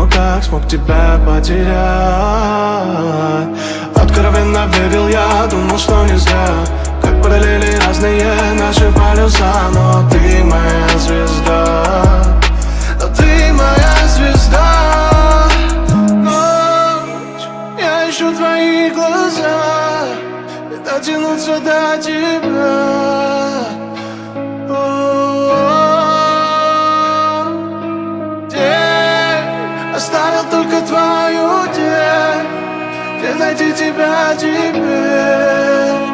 но как смог тебя потерять? Откровенно верил я, думал, что не зря. Как параллели разные наши полюса, но ты моя звезда. Но ты моя звезда. Ночь, я ищу твои глаза и дотянуться до тебя. День оставил только твою тень. Где найти тебя теперь?